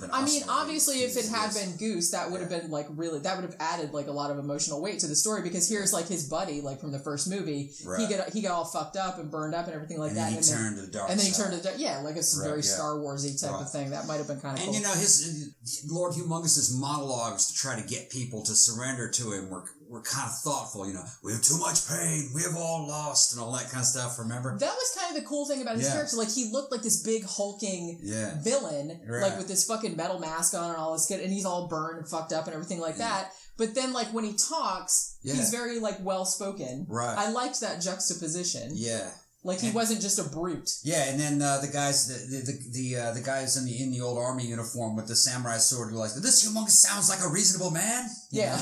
Awesome. I mean, obviously, if it had been Goose, that would have been like really. That would have added like a lot of emotional weight to the story because here's like his buddy, like from the first movie. Right. He got all fucked up and burned up and everything like that. And he turned to the dark side. And then he turned to like a very Star Warsy type of thing. That might have been kind of cool. And his Lord Humongous's monologues to try to get people to surrender to him were kind of thoughtful. We have too much pain. We have all lost and all that kind of stuff. Remember? That was kind of the cool thing about his character. Like he looked like this big hulking villain, like with this fucking metal mask on and all this good, and he's all burned and fucked up and everything like that. But then, like when he talks, he's very like well spoken. Right. I liked that juxtaposition. Yeah. Like he wasn't just a brute. Yeah, and then the guys, the guys in the old army uniform with the samurai sword were like, "This Humongous sounds like a reasonable man." Yeah,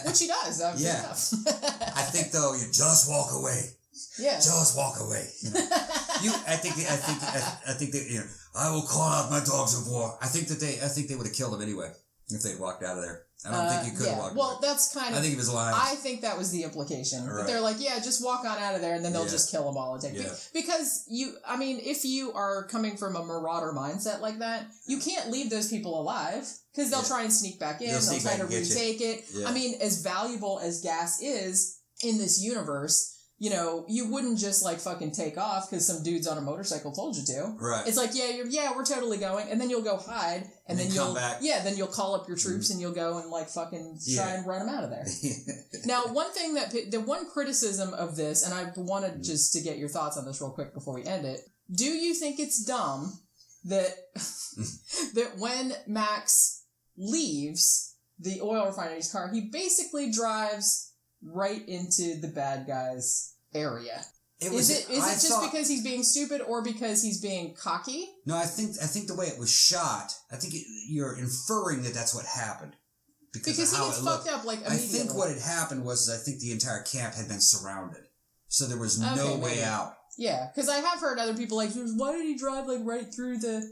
which he does. Yeah, I think though, you just walk away. Yeah, just walk away. I think that I will call out my dogs of war. I think they would have killed him anyway if they'd walked out of there. I don't think you could have walked away. Well, that's kind of... I think he was lying. I think that was the implication. Right. That they're like, just walk on out of there, and then they'll just kill them all and take it. Because, if you are coming from a marauder mindset like that, you can't leave those people alive, because they'll try and sneak back in, they'll try to retake it. Yeah. I mean, as valuable as gas is in this universe... you wouldn't just like fucking take off because some dudes on a motorcycle told you to. Right. It's like, we're totally going, and then you'll go hide, and then you'll come back. Yeah, then you'll call up your troops and you'll go and like fucking try and run them out of there. Now, one thing the one criticism of this, and I wanted just to get your thoughts on this real quick before we end it. Do you think it's dumb that that when Max leaves the oil refinery's car, he basically drives right into the bad guys' area? Is it just because he's being stupid or because he's being cocky? No, I think the way it was shot, I think you're inferring that that's what happened. Because of how he gets fucked up like immediately. I think what had happened was the entire camp had been surrounded. So there was no way out. Yeah, because I have heard other people like, why did he drive like right through the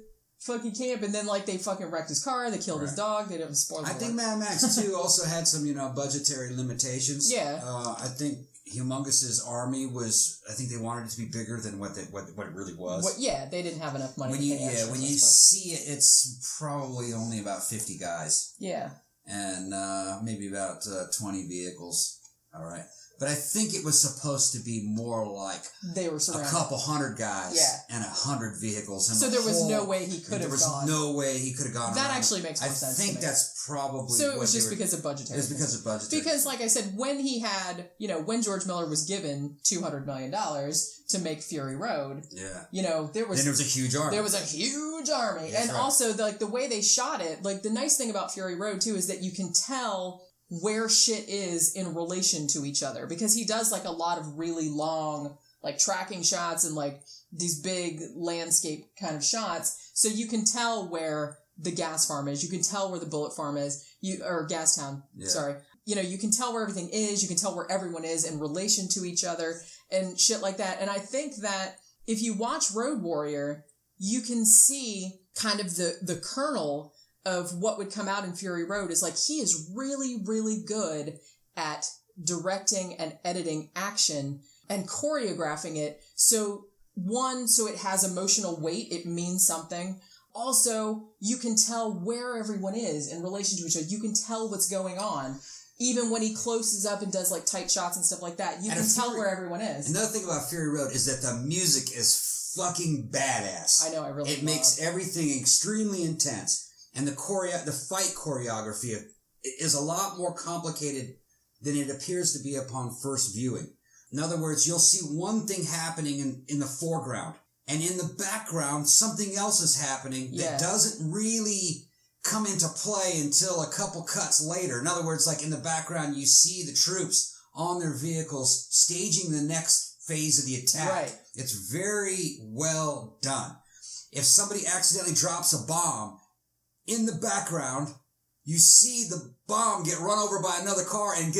fucking camp, and then like they fucking wrecked his car, they killed his dog, they didn't spoil. I think Mad Max 2 also had some, budgetary limitations. Yeah. I think Humongous's army I think they wanted it to be bigger than what it really was. They didn't have enough money. When you see it, it's probably only about 50 guys. Yeah. And maybe about 20 vehicles. All right. But I think it was supposed to be more like they were surrounded. A couple hundred guys and 100 vehicles. And so there was no way he could have gone. There was no way he could have gone. That actually makes more sense. I think that's probably. So it was just because of budgetary. It was because of budgetary. Because, like I said, when he had, when George Miller was given $200 million to make Fury Road, there was a huge army. There was a huge army, That's and also the way they shot it. Like the nice thing about Fury Road too is that you can tell where shit is in relation to each other, because he does like a lot of really long like tracking shots and like these big landscape kind of shots, so you can tell where the gas farm is, you can tell where the bullet farm is, or gas town, sorry, you can tell where everything is, you can tell where everyone is in relation to each other and shit like that. And I think that if you watch Road Warrior, you can see kind of the kernel of what would come out in Fury Road is like he is really, really good at directing and editing action and choreographing it. So it has emotional weight. It means something. Also, you can tell where everyone is in relation to each other. You can tell what's going on. Even when he closes up and does like tight shots and stuff like that, you can tell where everyone is. Another thing about Fury Road is that the music is fucking badass. I know, I really It makes everything extremely intense. And the fight choreography is a lot more complicated than it appears to be upon first viewing. In other words, you'll see one thing happening in the foreground, and in the background, something else is happening that doesn't really come into play until a couple cuts later. In other words, like in the background, you see the troops on their vehicles staging the next phase of the attack. Right. It's very well done. If somebody accidentally drops a bomb, in the background, you see the bomb get run over by another car and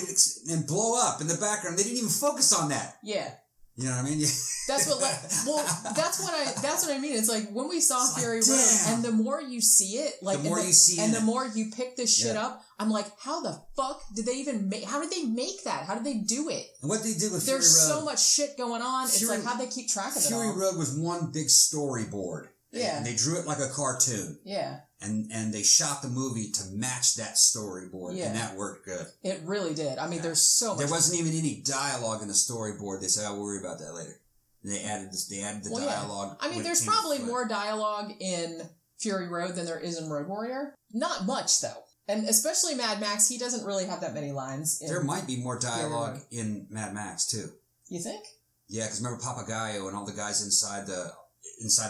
and blow up in the background. They didn't even focus on that. Yeah. You know what I mean? That's what I mean. It's like when we saw Fury Road, and the more you see it, the more you pick this shit up, I'm like, how the fuck did they even make? How did they make that? How did they do it? And what they did with Fury Road, there's so much shit going on. It's like, how'd they keep track of it all? Fury Road was one big storyboard. Yeah. And they drew it like a cartoon. Yeah. And they shot the movie to match that storyboard, and that worked good. It really did. I mean, there's so much. There wasn't even any dialogue in the storyboard. They said, "I'll worry about that later." And they added the dialogue. I mean, there's probably more dialogue in Fury Road than there is in Road Warrior. Not much, though. And especially Mad Max, he doesn't really have that many lines. There might be more dialogue in Mad Max, too. You think? Yeah, because remember Papagayo and all the guys inside the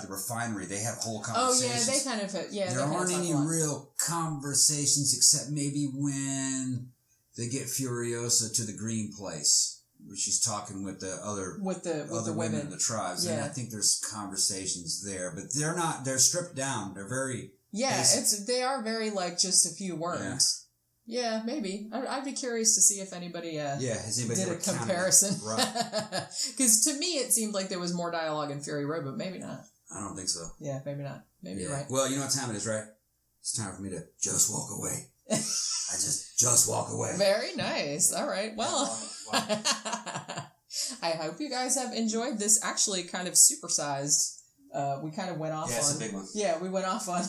refinery, they have whole conversations. Oh, yeah, they kind of... there aren't any real conversations except maybe when they get Furiosa to the green place, where she's talking with the other women in the tribes. Yeah. And I think there's conversations there, but they're stripped down. They're very basic. They are very, like, just a few words. Yeah, maybe. I'd be curious to see if anybody, has anybody did a comparison. Right. Because to me, it seemed like there was more dialogue in Fury Road, but maybe not. I don't think so. Yeah, maybe not. Maybe you're right. Well, you know what time it is, right? It's time for me to just walk away. I just walk away. Very nice. All right. Well, I hope you guys have enjoyed this actually kind of supersized. We kind of went off on... Yeah, it's a big one. Yeah, we went off on...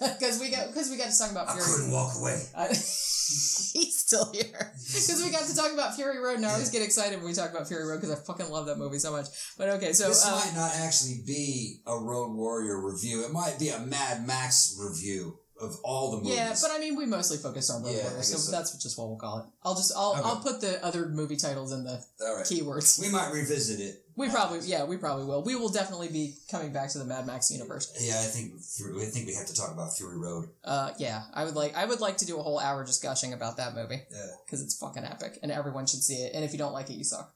Because we got to talk about Fury. I couldn't walk away. He's still here. Because we got to talk about Fury Road, and I always get excited when we talk about Fury Road because I fucking love that movie so much. But okay, so... This might not actually be a Road Warrior review. It might be a Mad Max review of all the movies. Yeah, but I mean, we mostly focused on Road Warrior, so that's just what we'll call it. I'll put the other movie titles in the keywords. We might revisit it. We probably will. We will definitely be coming back to the Mad Max universe. Yeah, I think we have to talk about Fury Road. Yeah, I would like to do a whole hour just gushing about that movie. Yeah, because it's fucking epic, and everyone should see it. And if you don't like it, you suck.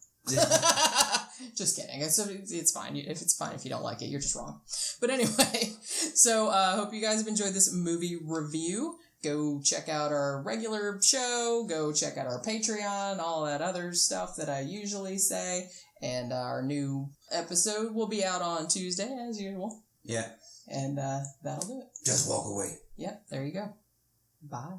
Just kidding. It's fine. If it's fine if you don't like it, you're just wrong. But anyway, so hope you guys have enjoyed this movie review. Go check out our regular show. Go check out our Patreon. All that other stuff that I usually say. And our new episode will be out on Tuesday, as usual. Yeah. And that'll do it. Just walk away. Yep, there you go. Bye.